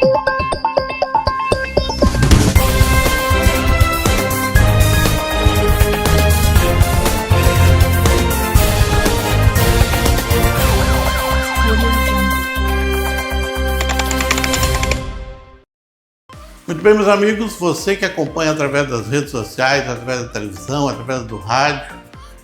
Muito bem, meus amigos, você que acompanha através das redes sociais, através da televisão, através do rádio,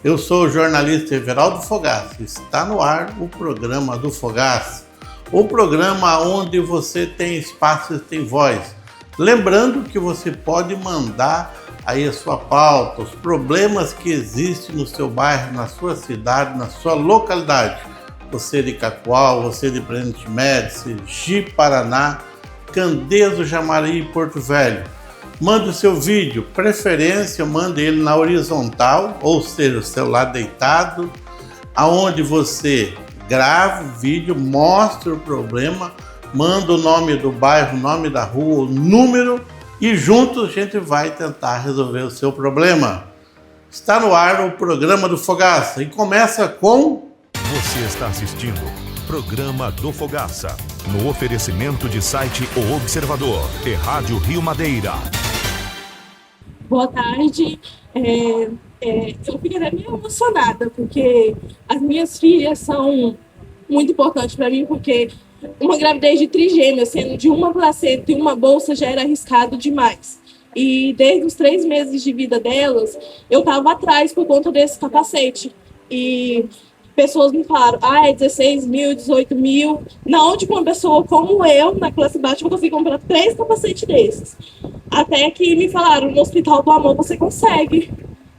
eu sou o jornalista Everaldo Fogaça. Está no ar o programa do Fogaça, o programa onde você tem espaço e tem voz. Lembrando que você pode mandar aí a sua pauta, os problemas que existem no seu bairro, na sua cidade, na sua localidade. Você de Cacoal, você de Presidente Médici, Ji-Paraná, Candeso, Jamari e Porto Velho. Mande o seu vídeo, preferência, mande ele na horizontal, ou seja, o celular deitado, aonde você grava o vídeo, mostra o problema, manda o nome do bairro, o nome da rua, o número e juntos a gente vai tentar resolver o seu problema. Está no ar o programa do Fogaça e começa com... Você está assistindo Programa do Fogaça, no oferecimento de site O Observador e Rádio Rio Madeira. Boa tarde. Eu fiquei até meio emocionada, porque as minhas filhas são muito importantes para mim, porque uma gravidez de trigêmeas, sendo de uma placenta e uma bolsa, já era arriscado demais. E desde os 3 meses de vida delas, eu estava atrás por conta desse capacete. E pessoas me falaram, é 16 mil, 18 mil. Na onde uma pessoa como eu, na classe baixa, eu consegui comprar 3 capacetes desses. Até que me falaram, no Hospital do Amor você consegue.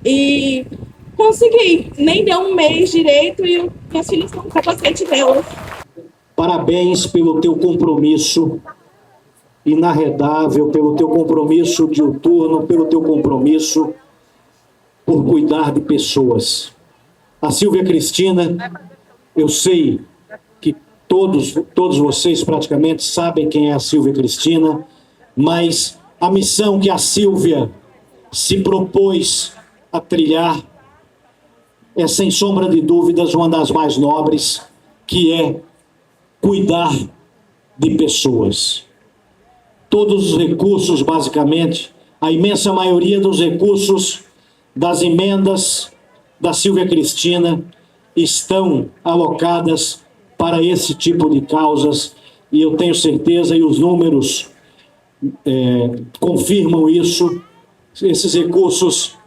E consegui. Nem deu um mês direito e minhas filhas estão com o capacete delas. Parabéns pelo teu compromisso inarredável, pelo teu compromisso diuturno, pelo teu compromisso por cuidar de pessoas. A Silvia Cristina, eu sei que todos vocês praticamente sabem quem é a Silvia Cristina, mas a missão que a Silvia se propôs a trilhar é, sem sombra de dúvidas, uma das mais nobres, que é cuidar de pessoas. Todos os recursos, basicamente, a imensa maioria dos recursos das emendas da Silvia Cristina estão alocadas para esse tipo de causas, e eu tenho certeza, e os números confirmam isso, esses recursos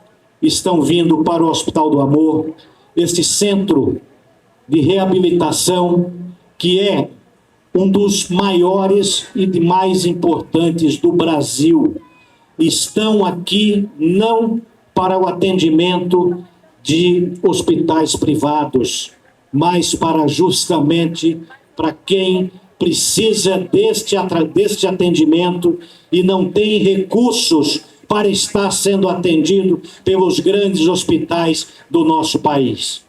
estão vindo para o Hospital do Amor, este centro de reabilitação, que é um dos maiores e de mais importantes do Brasil. Estão aqui não para o atendimento de hospitais privados, mas para justamente para quem precisa deste atendimento e não tem recursos para estar sendo atendido pelos grandes hospitais do nosso país.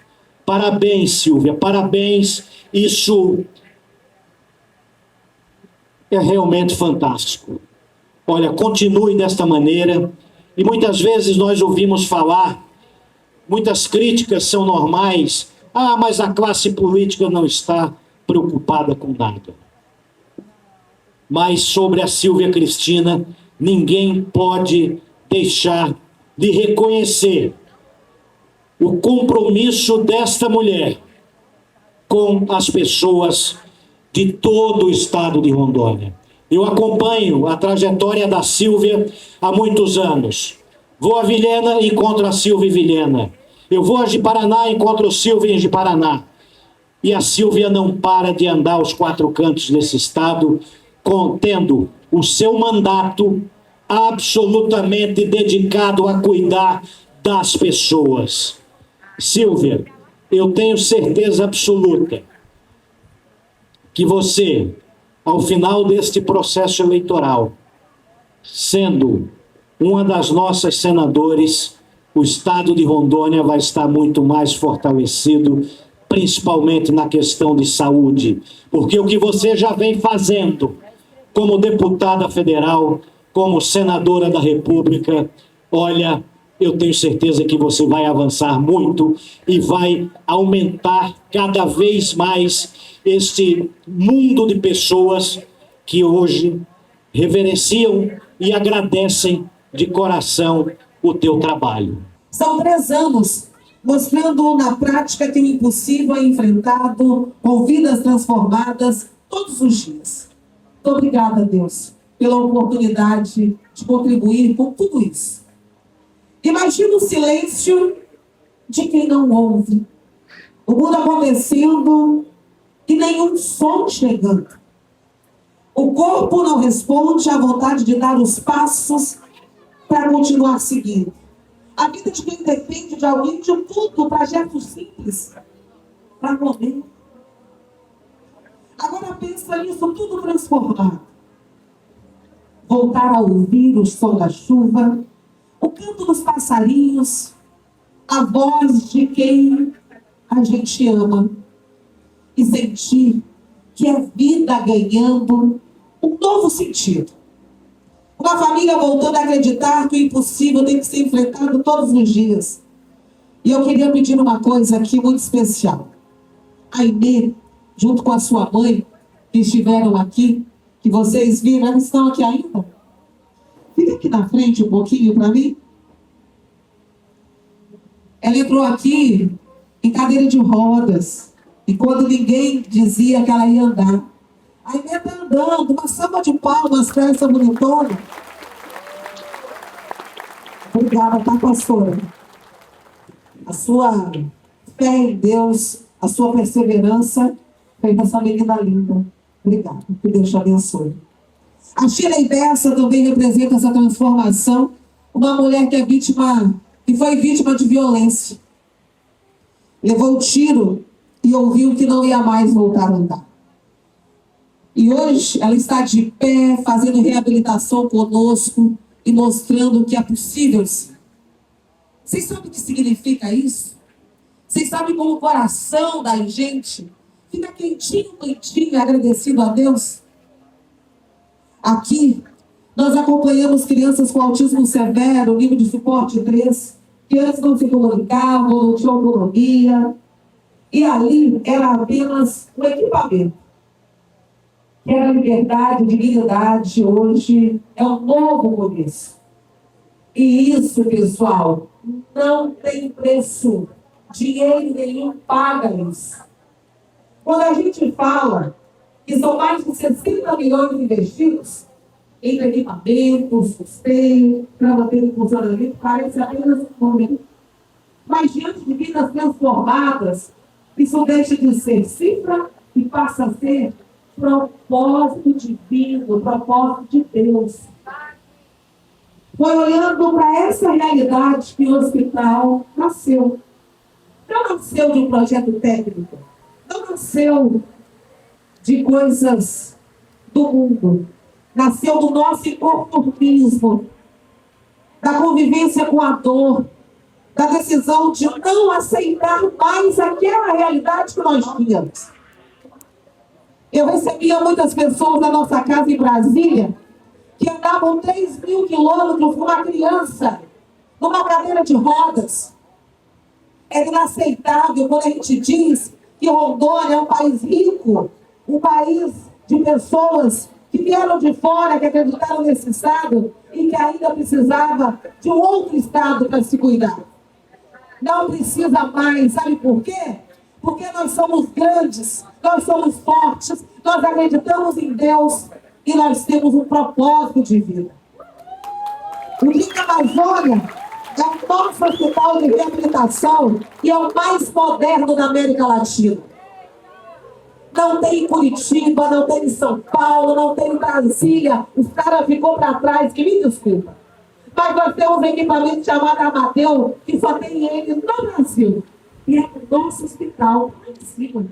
Parabéns, Silvia, parabéns. Isso é realmente fantástico. Olha, continue desta maneira. E muitas vezes nós ouvimos falar, muitas críticas são normais. Mas a classe política não está preocupada com nada. Mas sobre a Silvia Cristina, ninguém pode deixar de reconhecer o compromisso desta mulher com as pessoas de todo o estado de Rondônia. Eu acompanho a trajetória da Silvia há muitos anos. Vou a Vilhena e encontro a Silvia em Vilhena. Eu vou a Ji-Paraná e encontro a Silvia em Ji-Paraná. E a Silvia não para de andar aos 4 cantos desse estado, tendo o seu mandato absolutamente dedicado a cuidar das pessoas. Silvia, eu tenho certeza absoluta que você, ao final deste processo eleitoral, sendo uma das nossas senadoras, o estado de Rondônia vai estar muito mais fortalecido, principalmente na questão de saúde, porque o que você já vem fazendo como deputada federal, como senadora da República, olha, eu tenho certeza que você vai avançar muito e vai aumentar cada vez mais este mundo de pessoas que hoje reverenciam e agradecem de coração o teu trabalho. São 3 anos mostrando na prática que o impossível é enfrentado com vidas transformadas todos os dias. Muito obrigada, Deus, pela oportunidade de contribuir com tudo isso. Imagina o silêncio de quem não ouve. O mundo acontecendo e nenhum som chegando. O corpo não responde à vontade de dar os passos para continuar seguindo. A vida de quem depende de alguém de tudo, projeto simples, para morrer. Agora pensa nisso tudo transformado. Voltar a ouvir o som da chuva, o canto dos passarinhos, a voz de quem a gente ama. E sentir que é vida ganhando um novo sentido. Uma família voltando a acreditar que o impossível tem que ser enfrentado todos os dias. E eu queria pedir uma coisa aqui muito especial. A Inê, junto com a sua mãe, que estiveram aqui, que vocês viram, elas estão aqui ainda? Fica aqui na frente um pouquinho para mim. Ela entrou aqui em cadeira de rodas. E quando ninguém dizia que ela ia andar, a Inê está andando, uma salva de palmas para essa bonitona. Obrigada, tá, pastora? A sua fé em Deus, a sua perseverança fez essa menina linda. Obrigada, que Deus te abençoe. A Shirley Bessa também representa essa transformação. Uma mulher que foi vítima de violência. Levou o tiro e ouviu que não ia mais voltar a andar. E hoje ela está de pé, fazendo reabilitação conosco e mostrando que é possível sim. Vocês sabem o que significa isso? Vocês sabem como o coração da gente fica quentinho, agradecido a Deus? Aqui, nós acompanhamos crianças com autismo severo, nível de suporte 3, que antes não se comunicavam, não tinham autonomia. E ali era apenas um equipamento. Que era liberdade, dignidade, hoje é um novo começo. E isso, pessoal, não tem preço. Dinheiro nenhum paga isso. Quando a gente fala que são mais de 60 milhões investidos em equipamentos, custeio, para manter o funcionamento, parece apenas um momento. Mas diante de vidas transformadas, isso deixa de ser cifra e passa a ser propósito divino, propósito de Deus. Foi olhando para essa realidade que o hospital nasceu. Não nasceu de um projeto técnico, não nasceu de coisas do mundo, nasceu do nosso inconformismo, da convivência com a dor, da decisão de não aceitar mais aquela realidade que nós tínhamos. Eu recebia muitas pessoas na nossa casa em Brasília que andavam 3.000 quilômetros com uma criança numa cadeira de rodas. É inaceitável quando a gente diz que Rondônia é um país rico, um país de pessoas que vieram de fora, que acreditaram nesse estado e que ainda precisava de um outro estado para se cuidar. Não precisa mais, sabe por quê? Porque nós somos grandes, nós somos fortes, nós acreditamos em Deus e nós temos um propósito de vida. O Link Amazônia é o nosso hospital de reabilitação e é o mais moderno da América Latina. Não tem em Curitiba, não tem em São Paulo, não tem em Brasília. Os caras ficou para trás, que me desculpa. Mas nós temos um equipamento chamado Amadeu, que só tem ele no Brasil. E é o nosso hospital em cima.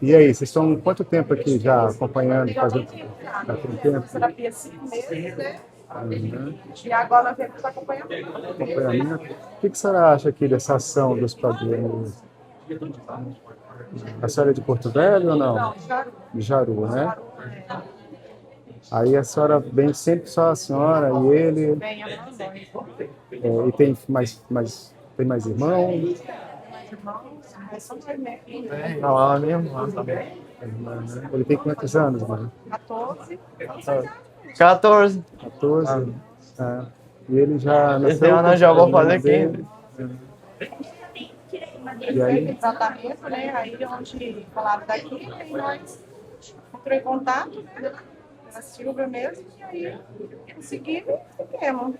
E aí, vocês estão quanto tempo aqui já acompanhando, fazendo tempo? Terapia 5 meses, né? E agora nós temos acompanhamento. Acompanhamento. O que a senhora acha aqui dessa ação dos padrinhos? A senhora é de Porto Velho ou não? Não, Jaru. De Jaru, né? Aí a senhora vem sempre só a senhora e ele. Vem a E tem mais irmãos? São 2 meses. Não, ela é minha irmã também. Ele tem quantos anos, mano? 14. 14. 14. É. E ele já nasceu. Esse ano eu já vou fazer 15. E aí? Tratamento, né? Aí onde falaram daqui, aí nós entrou em contato, né? Na Silvia mesmo, e aí conseguimos e fiquemos.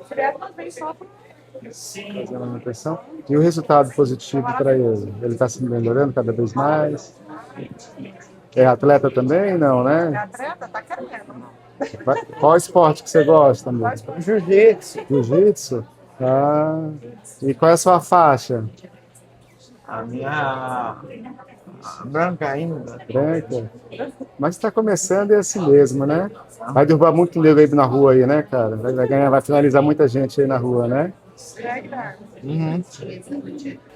Direto uma vez só para Fazendo a manutenção. E o resultado positivo para ele? Ele está se melhorando cada vez mais? É atleta também? Não, né? atleta, tá querendo. Qual esporte que você gosta, amor? Jiu-jitsu. Jiu-jitsu? Ah. E qual é a sua faixa? A minha branca ainda. Branca? Mas está começando e é assim mesmo, né? Vai derrubar muito nego aí na rua aí, né, cara? Vai ganhar, vai finalizar muita gente aí na rua, né?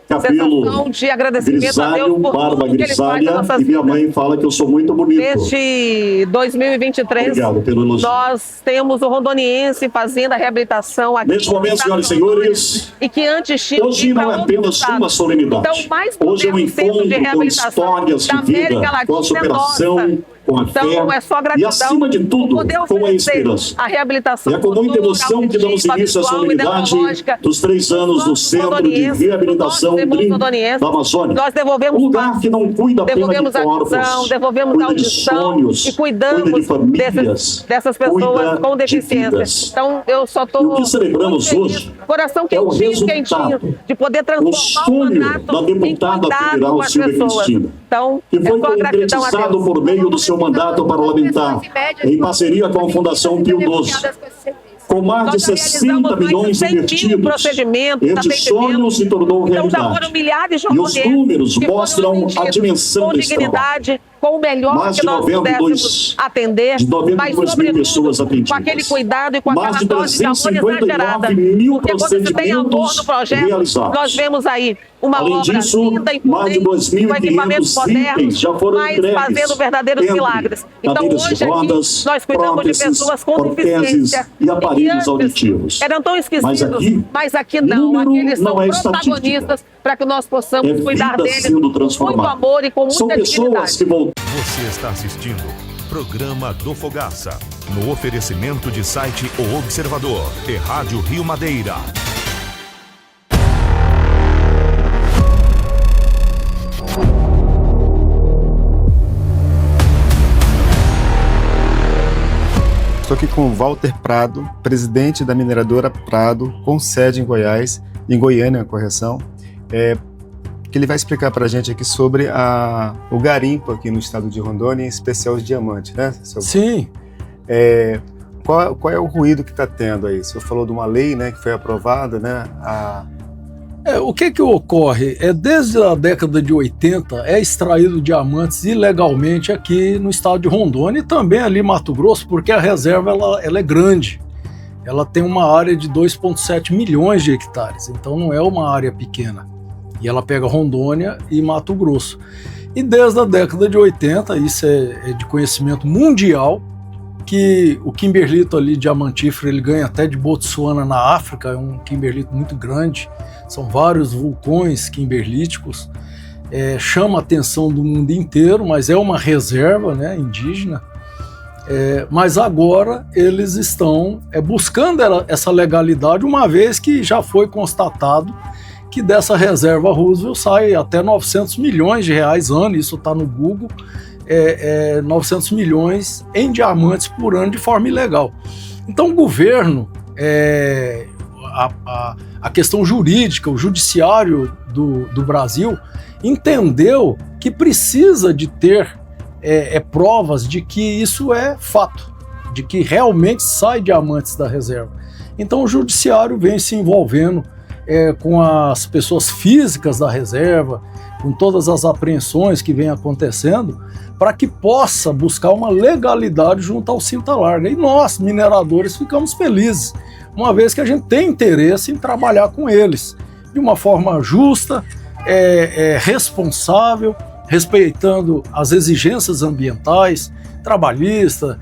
Sessão de agradecimento a Deus por tudo que Ele faz nas nossas vidas. E minha mãe fala que eu sou muito bonito. Neste 2023, Obrigado pelo elogio. nós temos o rondoniense fazendo a reabilitação aqui. Neste momento, senhoras e senhores, e que antes tinha hoje não é apenas uma solenidade. Então, mais hoje é um encontro com histórias de vida, com a superação, com a fé é só e, acima de tudo, com a esperança. A reabilitação é com muita emoção que damos início à solenidade dos 3 anos do Centro de Reabilitação DREAM da Amazônia. Nós devolvemos um lugar que não cuida apenas de corpos, devolvemos cuida a de sonhos, e cuidamos cuida de famílias, dessas pessoas cuida com de deficiência. vidas. Então, eu só estou. E o que celebramos hoje coração é o quentinho, resultado de poder transformar o sonho da deputada federal Silvia Cristina, então, que foi concretizado por meio do seu mandato parlamentar, em parceria com a Fundação Pio XII. Com mais de 60 milhões investidos, este sonho se tornou realidade. E os números mostram a dimensão desse trabalho. Com o melhor mais que nós pudéssemos atender, mas sobretudo com aquele cuidado e com aquela dose de amor exagerada. Porque quando se tem amor no projeto, nós vemos aí uma Além obra disso, linda e mais de 2.500 itens já foram mas entregues, fazendo verdadeiros milagres. Então cadeiras de hoje rodas, aqui nós cuidamos de próteses, pessoas com orteses deficiência e aparelhos antes auditivos. eram tão esquecidos, mas aqui não. número Aqui eles são não é protagonistas para que nós possamos É cuidar vida deles sendo com muito transformada. amor e com São muita pessoas dignidade. que vão Você está assistindo Programa do Fogaça, no oferecimento de site O Observador e Rádio Rio Madeira. Estou aqui com o Walter Prado, presidente da mineradora Prado, com sede em Goiás, em Goiânia, correção, que ele vai explicar para a gente aqui sobre o garimpo aqui no estado de Rondônia, em especial os diamantes, né? Sim. Qual é o ruído que está tendo aí? O senhor falou de uma lei, né, que foi aprovada, né? O que ocorre? Desde a década de 80 é extraído diamantes ilegalmente aqui no estado de Rondônia e também ali em Mato Grosso, porque a reserva ela é grande. Ela tem uma área de 2,7 milhões de hectares, então não é uma área pequena. E ela pega Rondônia e Mato Grosso. E desde a década de 80, isso é de conhecimento mundial, que o kimberlito ali diamantífero ele ganha até de Botsuana na África, é um kimberlito muito grande, são vários vulcões kimberlíticos, chama a atenção do mundo inteiro, mas é uma reserva, né, indígena. Mas agora eles estão buscando essa legalidade, uma vez que já foi constatado que dessa reserva Roosevelt sai até 900 milhões de reais ano, isso está no Google, 900 milhões em diamantes por ano de forma ilegal. Então o governo, a questão jurídica, o judiciário do Brasil entendeu que precisa de ter provas de que isso é fato, de que realmente sai diamantes da reserva. Então o judiciário vem se envolvendo com as pessoas físicas da reserva, com todas as apreensões que vem acontecendo, para que possa buscar uma legalidade junto ao Cinta Larga. E nós, mineradores, ficamos felizes, uma vez que a gente tem interesse em trabalhar com eles, de uma forma justa, responsável, respeitando as exigências ambientais, trabalhistas,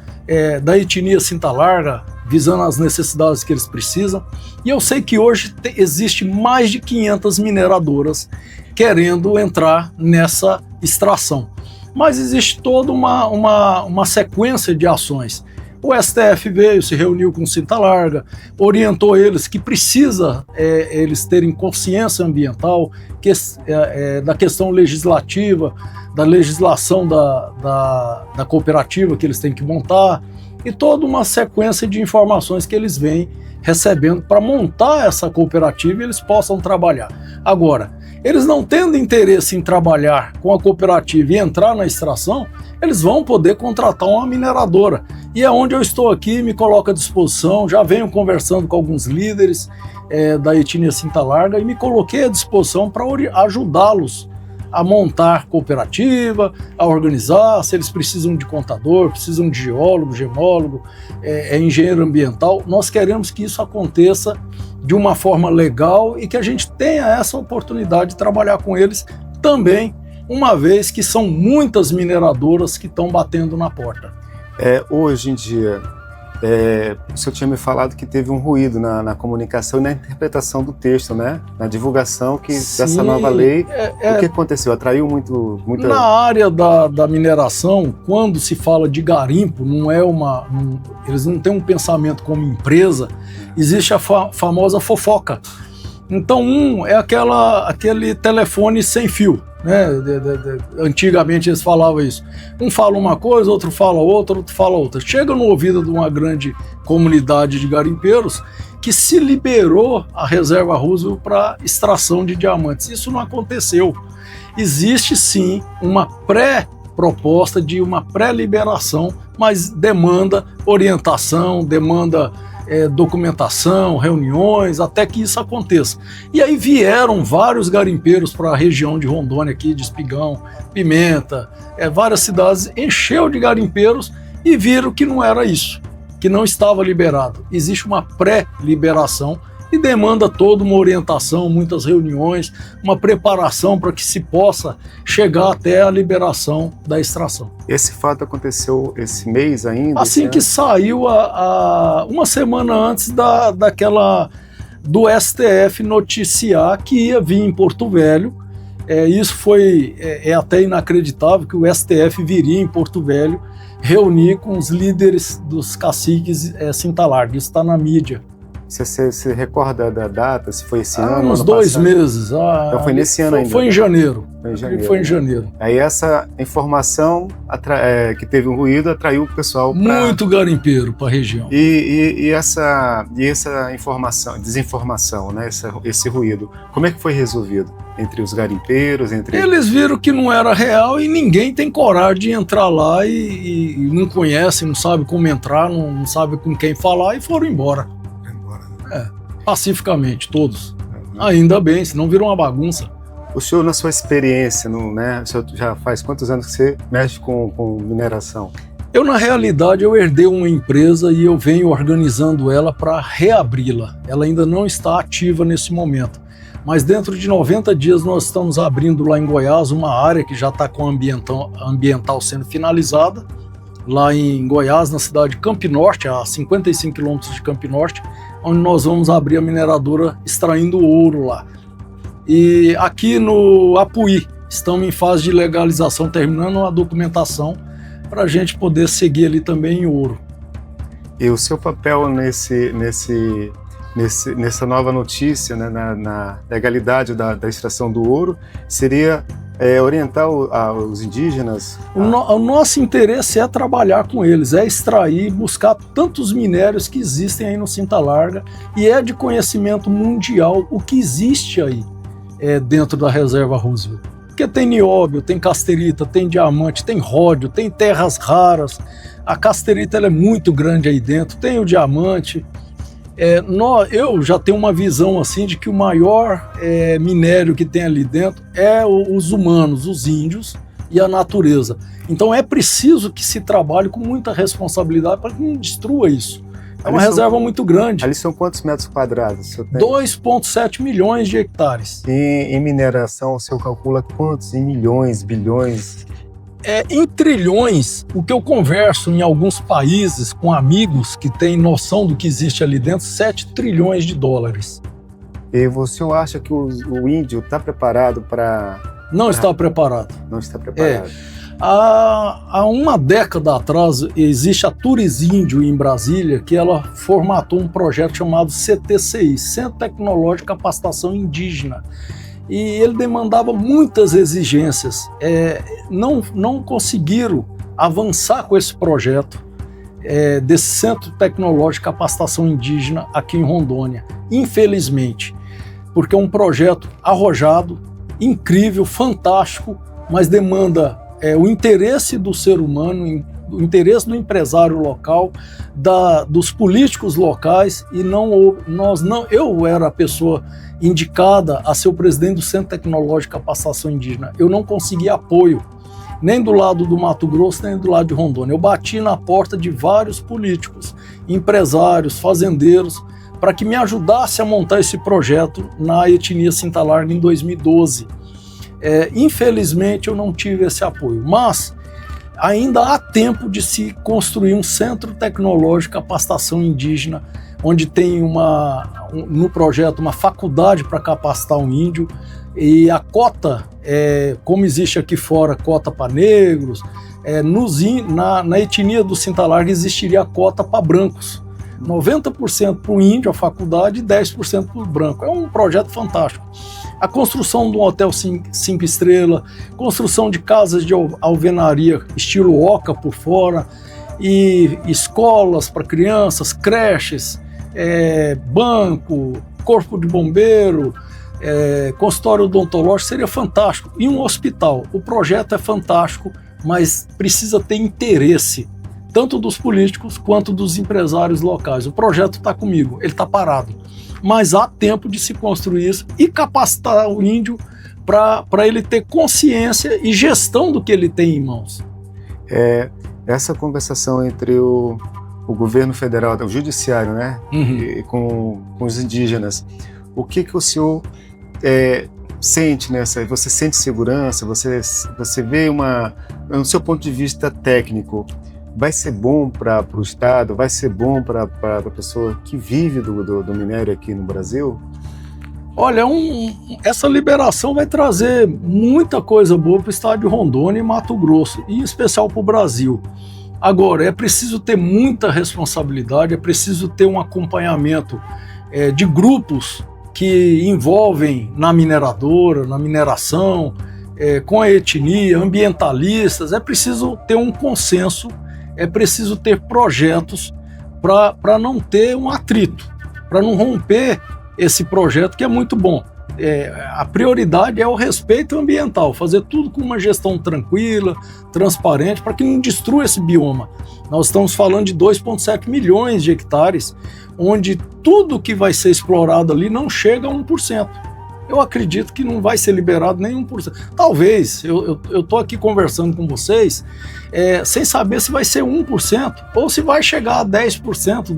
da etnia Cinta Larga, visando as necessidades que eles precisam. E eu sei que hoje existe mais de 500 mineradoras querendo entrar nessa extração. Mas existe toda uma sequência de ações. O STF veio, se reuniu com o Cinta Larga, orientou eles que precisa eles terem consciência ambiental, da questão legislativa, da legislação da cooperativa que eles têm que montar, e toda uma sequência de informações que eles vêm recebendo para montar essa cooperativa e eles possam trabalhar. Agora, eles não tendo interesse em trabalhar com a cooperativa e entrar na extração, eles vão poder contratar uma mineradora. E é onde eu estou aqui, me coloco à disposição, já venho conversando com alguns líderes da etnia Cinta Larga e me coloquei à disposição para ajudá-los a montar cooperativa, a organizar, se eles precisam de contador, precisam de geólogo, gemólogo, engenheiro ambiental. Nós queremos que isso aconteça de uma forma legal e que a gente tenha essa oportunidade de trabalhar com eles também, uma vez que são muitas mineradoras que estão batendo na porta. Hoje em dia, o senhor tinha me falado que teve um ruído na comunicação e na interpretação do texto, né? Na divulgação dessa nova lei. O que aconteceu? Atraiu muita... Na área da mineração, quando se fala de garimpo, eles não têm um pensamento como empresa, existe a famosa fofoca. Então, é aquele telefone sem fio, né? Antigamente eles falavam isso. Um fala uma coisa, outro fala outra, outro fala outra. Chega no ouvido de uma grande comunidade de garimpeiros que se liberou a reserva Roosevelt para extração de diamantes. Isso não aconteceu. Existe sim uma pré-proposta de uma pré-liberação, mas demanda orientação, demanda documentação, reuniões, até que isso aconteça. E aí vieram vários garimpeiros para a região de Rondônia aqui, de Espigão, Pimenta, várias cidades, encheu de garimpeiros e viram que não era isso, que não estava liberado. Existe uma pré-liberação e demanda toda uma orientação, muitas reuniões, uma preparação para que se possa chegar até a liberação da extração. Esse fato aconteceu esse mês ainda? Assim que saiu, uma semana antes do STF noticiar que ia vir em Porto Velho. Isso foi até inacreditável que o STF viria em Porto Velho reunir com os líderes dos caciques Cinta Larga. Isso está na mídia. Você se recorda da data? Se foi esse ano? Uns 2 meses. Então foi nesse ano ainda? Foi em janeiro. Foi em janeiro. Aí essa informação que teve um ruído atraiu o pessoal muito garimpeiro para a região. E essa desinformação, né? Esse ruído, como é que foi resolvido? Entre os garimpeiros, Eles viram que não era real e ninguém tem coragem de entrar lá e não conhece, não sabe como entrar, não sabe com quem falar e foram embora. Pacificamente, todos. Ainda bem, senão virou uma bagunça. O senhor, na sua experiência, né, o senhor já faz quantos anos que você mexe com mineração? Na realidade, eu herdei uma empresa e eu venho organizando ela para reabri-la. Ela ainda não está ativa nesse momento. Mas dentro de 90 dias nós estamos abrindo lá em Goiás uma área que já está com a ambiental sendo finalizada. Lá em Goiás, na cidade de Campo Norte, a 55 quilômetros de Campo Norte, onde nós vamos abrir a mineradora extraindo ouro lá. E aqui no Apuí, estamos em fase de legalização, terminando a documentação para a gente poder seguir ali também em ouro. E o seu papel nessa nova notícia, né, na legalidade da extração do ouro, seria orientar os indígenas? O nosso interesse é trabalhar com eles, é extrair, buscar tantos minérios que existem aí no Cinta Larga, e é de conhecimento mundial o que existe aí dentro da reserva Roosevelt. Porque tem nióbio, tem casterita, tem diamante, tem ródio, tem terras raras. A casterita ela é muito grande aí dentro, tem o diamante. Eu já tenho uma visão assim de que o maior minério que tem ali dentro é os humanos, os índios e a natureza. Então é preciso que se trabalhe com muita responsabilidade para que não destrua isso. É uma reserva muito grande. Ali são quantos metros quadrados? 2,7 milhões de hectares. E em mineração, o senhor calcula quantos? Em milhões, bilhões? Em trilhões. O que eu converso em alguns países com amigos que têm noção do que existe ali dentro, 7 trilhões de dólares. E você acha que o índio está preparado para... Não está preparado. Não está preparado. Há uma década atrás, existe a Turisíndio em Brasília, que ela formatou um projeto chamado CTCI, Centro Tecnológico de Capacitação Indígena. E ele demandava muitas exigências. Não conseguiram avançar com esse projeto desse Centro Tecnológico de Capacitação Indígena aqui em Rondônia, infelizmente, porque é um projeto arrojado, incrível, fantástico, mas demanda o interesse do ser humano, o interesse do empresário local, dos políticos locais, e eu era a pessoa indicada a ser o presidente do Centro Tecnológico de Capacitação Indígena. Eu não consegui apoio, nem do lado do Mato Grosso, nem do lado de Rondônia. Eu bati na porta de vários políticos, empresários, fazendeiros, para que me ajudasse a montar esse projeto na etnia Cinta Larga em 2012. Infelizmente eu não tive esse apoio, mas ainda há tempo de se construir um centro tecnológico de capacitação indígena, onde tem no projeto uma faculdade para capacitar um índio, e a cota, como existe aqui fora, cota para negros, na etnia do Cinta Larga existiria a cota para brancos. 90% para o índio, a faculdade, e 10% para o branco. É um projeto fantástico. A construção de um hotel 5 estrelas, construção de casas de alvenaria estilo Oca por fora, e escolas para crianças, creches, banco, corpo de bombeiro, consultório odontológico, seria fantástico. E um hospital. O projeto é fantástico, mas precisa ter interesse, tanto dos políticos quanto dos empresários locais. O projeto está comigo, ele está parado. Mas há tempo de se construir isso e capacitar o índio para ele ter consciência e gestão do que ele tem em mãos. Essa conversação entre o governo federal, o judiciário, né, e com os indígenas, o que o senhor sente nessa? Você sente segurança? Você vê no seu ponto de vista técnico, vai ser bom para o Estado, vai ser bom para a pessoa que vive do minério aqui no Brasil? Olha, essa liberação vai trazer muita coisa boa para o estado de Rondônia e Mato Grosso, e em especial para o Brasil. Agora, é preciso ter muita responsabilidade, é preciso ter um acompanhamento de grupos que envolvem na mineradora, na mineração, com a etnia, ambientalistas. É preciso ter um consenso, é preciso ter projetos para não ter um atrito, para não romper esse projeto que é muito bom. A prioridade é o respeito ambiental, fazer tudo com uma gestão tranquila, transparente, para que não destrua esse bioma. Nós estamos falando de 2,7 milhões de hectares, onde tudo que vai ser explorado ali não chega a 1%. Eu acredito que não vai ser liberado nem 1%. Talvez, eu estou aqui conversando com vocês, sem saber se vai ser 1% ou se vai chegar a 10%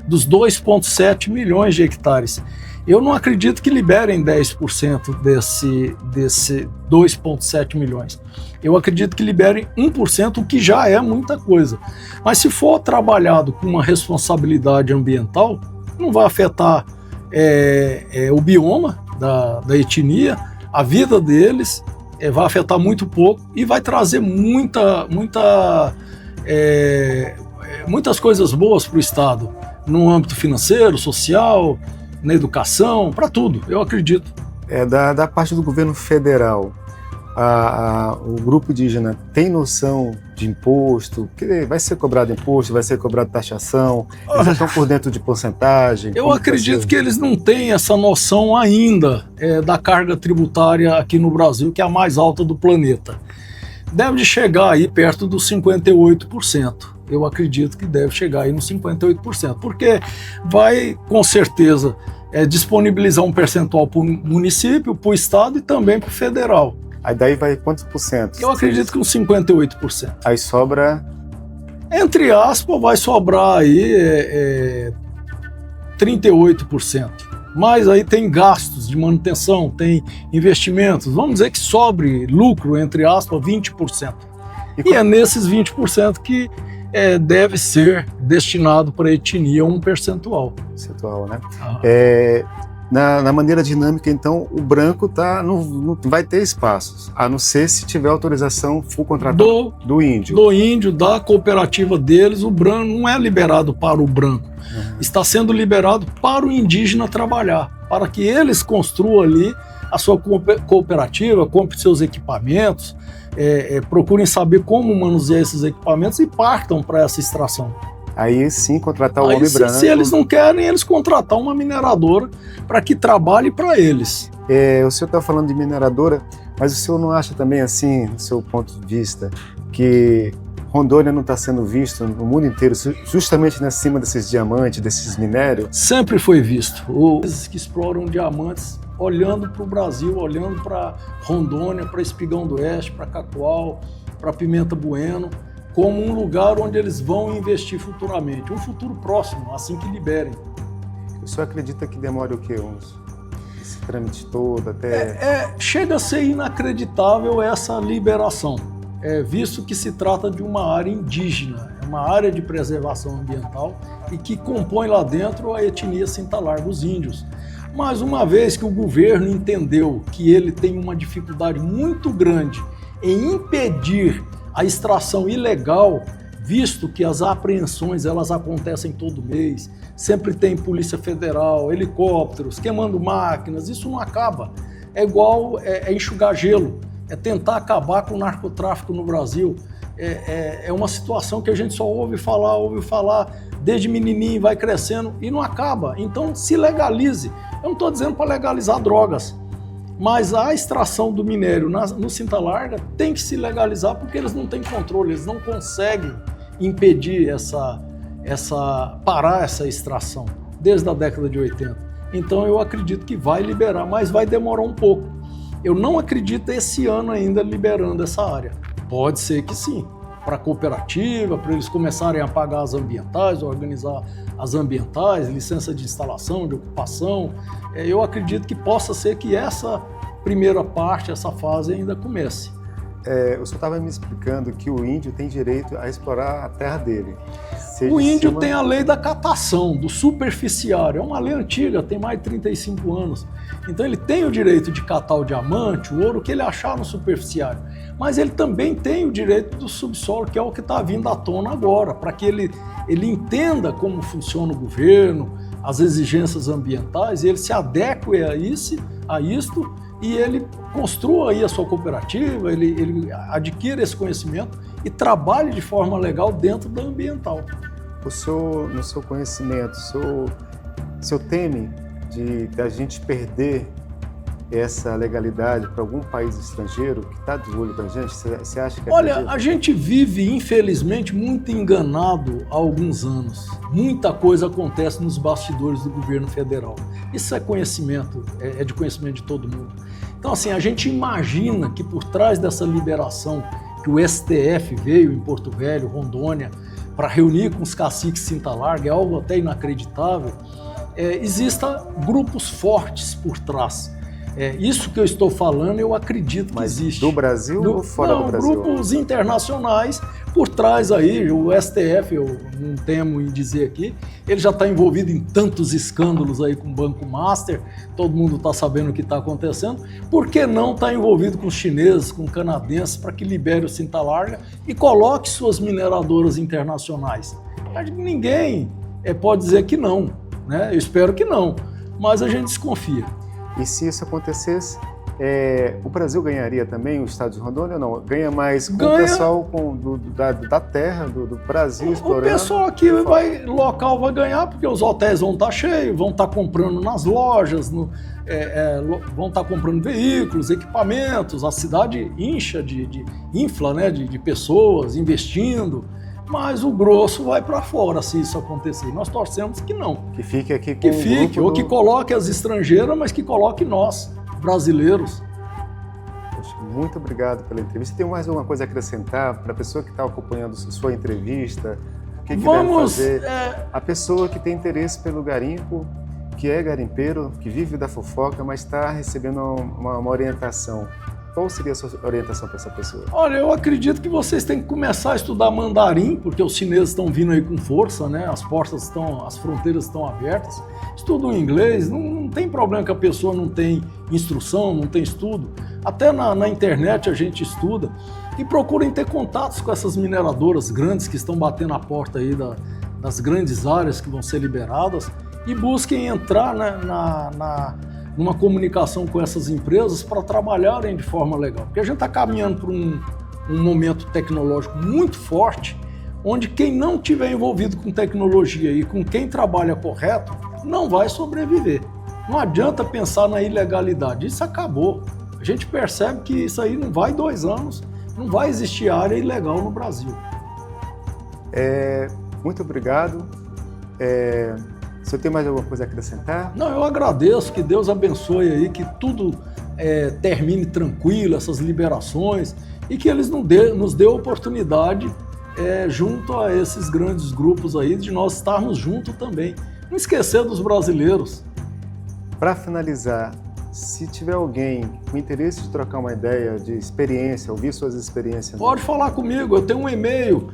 dos 2,7 milhões de hectares. Eu não acredito que liberem 10% desse 2,7 milhões. Eu acredito que liberem 1%, o que já é muita coisa. Mas se for trabalhado com uma responsabilidade ambiental, não vai afetar o bioma da etnia, a vida deles, vai afetar muito pouco e vai trazer muitas coisas boas para o Estado, no âmbito financeiro, social, na educação, para tudo, eu acredito. Da parte do governo federal, o grupo indígena tem noção de imposto? Que vai ser cobrado imposto, vai ser cobrado taxação? Eles já estão por dentro de porcentagem? Eu acredito que eles não têm essa noção ainda da carga tributária aqui no Brasil, que é a mais alta do planeta. Deve chegar aí perto dos 58%. Eu acredito que deve chegar aí nos 58%, porque vai, com certeza, disponibilizar um percentual para o município, para o estado e também para o federal. Aí daí vai quantos por cento? Eu acredito que uns 58%. Aí sobra? Entre aspas, vai sobrar aí 38%. Mas aí tem gastos de manutenção, tem investimentos. Vamos dizer que sobre lucro, entre aspas, 20%. E é nesses 20% que deve ser destinado para a etnia um percentual. Percentual, né? Na maneira dinâmica, então, o branco não vai ter espaços, a não ser se tiver autorização full contratual do índio. Do índio, da cooperativa deles, o branco não é liberado para o branco. Está sendo liberado para o indígena trabalhar, para que eles construam ali a sua cooperativa, comprem seus equipamentos, procurem saber como manusear esses equipamentos e partam para essa extração. Aí sim contratar o homem branco. Se eles não querem, eles contratar uma mineradora para que trabalhe para eles. O senhor está falando de mineradora, mas o senhor não acha também assim, do seu ponto de vista, que Rondônia não está sendo visto no mundo inteiro justamente acima desses diamantes, desses minérios? Sempre foi visto. Os que exploram diamantes olhando para o Brasil, olhando para Rondônia, para Espigão do Oeste, para Cacoal, para Pimenta Bueno, como um lugar onde eles vão investir futuramente, um futuro próximo, assim que liberem. O senhor acredita que demore o quê? Esse trâmite todo até... Chega a ser inacreditável essa liberação, visto que se trata de uma área indígena, é uma área de preservação ambiental e que compõe lá dentro a etnia Cintalarga, os índios. Mas uma vez que o governo entendeu que ele tem uma dificuldade muito grande em impedir a extração ilegal, visto que as apreensões elas acontecem todo mês, sempre tem Polícia Federal, helicópteros, queimando máquinas, isso não acaba. É igual enxugar gelo, é tentar acabar com o narcotráfico no Brasil. É uma situação que a gente só ouve falar, desde menininho vai crescendo e não acaba. Então se legalize. Eu não estou dizendo para legalizar drogas, mas a extração do minério no Cintalarga tem que se legalizar porque eles não têm controle, eles não conseguem impedir parar essa extração desde a década de 80. Então eu acredito que vai liberar, mas vai demorar um pouco. Eu não acredito esse ano ainda liberando essa área. Pode ser que sim, para a cooperativa, para eles começarem a pagar as ambientais, organizar as ambientais, licença de instalação, de ocupação. Eu acredito que possa ser que essa primeira parte, essa fase ainda comece. O senhor estava me explicando que o índio tem direito a explorar a terra dele. O índio tem a lei da catação, do superficiário. É uma lei antiga, tem mais de 35 anos. Então ele tem o direito de catar o diamante, o ouro que ele achar no superficiário. Mas ele também tem o direito do subsolo, que é o que está vindo à tona agora, para que ele entenda como funciona o governo, as exigências ambientais, e ele se adeque a isto e ele construa aí a sua cooperativa, ele adquira esse conhecimento e trabalhe de forma legal dentro da ambiental. O senhor, no seu conhecimento, o senhor teme de a gente perder essa legalidade para algum país estrangeiro que está de olho com a gente? Você acha que Olha, a gente vive, infelizmente, muito enganado há alguns anos. Muita coisa acontece nos bastidores do governo federal. Isso é conhecimento, é de conhecimento de todo mundo. Então, assim, a gente imagina que por trás dessa liberação que o STF veio em Porto Velho, Rondônia, para reunir com os caciques Cintalarga, é algo até inacreditável, existam grupos fortes por trás. Isso que eu estou falando, eu acredito que existe. Do Brasil ou fora do Brasil? Grupos internacionais por trás aí, o STF, eu não temo em dizer aqui, ele já está envolvido em tantos escândalos aí com o Banco Master, todo mundo está sabendo o que está acontecendo, por que não está envolvido com os chineses, com os canadenses, para que libere o Cintalarga e coloque suas mineradoras internacionais? Ninguém pode dizer que não, né? Eu espero que não, mas a gente desconfia. E se isso acontecesse, o Brasil ganharia também o estado de Rondônia ou não? Ganha mais com o pessoal da terra, do Brasil explorando? O pessoal aqui local vai ganhar, porque os hotéis vão estar cheios, vão estar comprando nas lojas, vão estar comprando veículos, equipamentos, a cidade infla, né, de pessoas investindo. Mas o grosso vai para fora se isso acontecer. Nós torcemos que não. Que fique aqui com que fique, ou que coloque as estrangeiras, mas que coloque nós, brasileiros. Poxa, muito obrigado pela entrevista. Tem mais alguma coisa a acrescentar para a pessoa que está acompanhando sua entrevista? O que deve fazer? A pessoa que tem interesse pelo garimpo, que é garimpeiro, que vive da fofoca, mas está recebendo uma orientação. qual seria a sua orientação para essa pessoa? Olha, eu acredito que vocês têm que começar a estudar mandarim, porque os chineses estão vindo aí com força, né? As fronteiras estão abertas. Estudam inglês, não tem problema que a pessoa não tem instrução, não tem estudo. Até na internet a gente estuda. E procurem ter contatos com essas mineradoras grandes que estão batendo a porta aí das grandes áreas que vão ser liberadas e busquem entrar, né, numa comunicação com essas empresas para trabalharem de forma legal. Porque a gente está caminhando para um momento tecnológico muito forte, onde quem não tiver envolvido com tecnologia e com quem trabalha correto, não vai sobreviver. Não adianta pensar na ilegalidade, isso acabou. A gente percebe que isso aí não vai 2 anos, não vai existir área ilegal no Brasil. Muito obrigado. Se eu tenho mais alguma coisa a acrescentar? Não, eu agradeço, que Deus abençoe aí, que tudo termine tranquilo, essas liberações, e que eles nos dê oportunidade junto a esses grandes grupos aí, de nós estarmos juntos também. Não esquecer dos brasileiros. Para finalizar, se tiver alguém com interesse de trocar uma ideia, de experiência, ouvir suas experiências... Pode falar comigo, eu tenho um e-mail,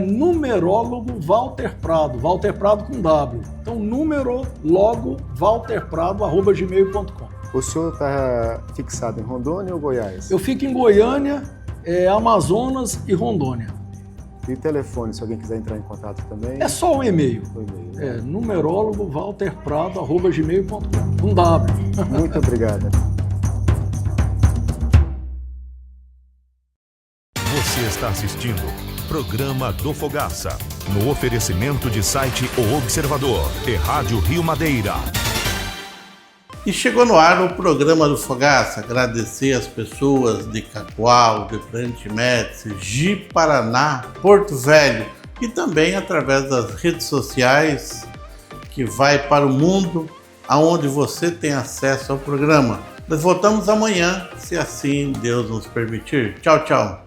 numerólogo Walter Prado com W. Então, numerologo walterprado@gmail.com. O senhor está fixado em Rondônia ou Goiás? Eu fico em Goiânia, Amazonas e Rondônia. E o telefone, se alguém quiser entrar em contato também? É só o e-mail. Numerólogo walterprado@gmail.com. Com W. Muito obrigado. Você está assistindo Programa do Fogaça, no oferecimento de site O Observador e Rádio Rio Madeira. E chegou no ar o Programa do Fogaça. Agradecer as pessoas de Cacoal, de Presidente Médici, Ji-Paraná, Porto Velho e também através das redes sociais que vai para o mundo, aonde você tem acesso ao programa. Nós voltamos amanhã, se assim Deus nos permitir. Tchau, tchau.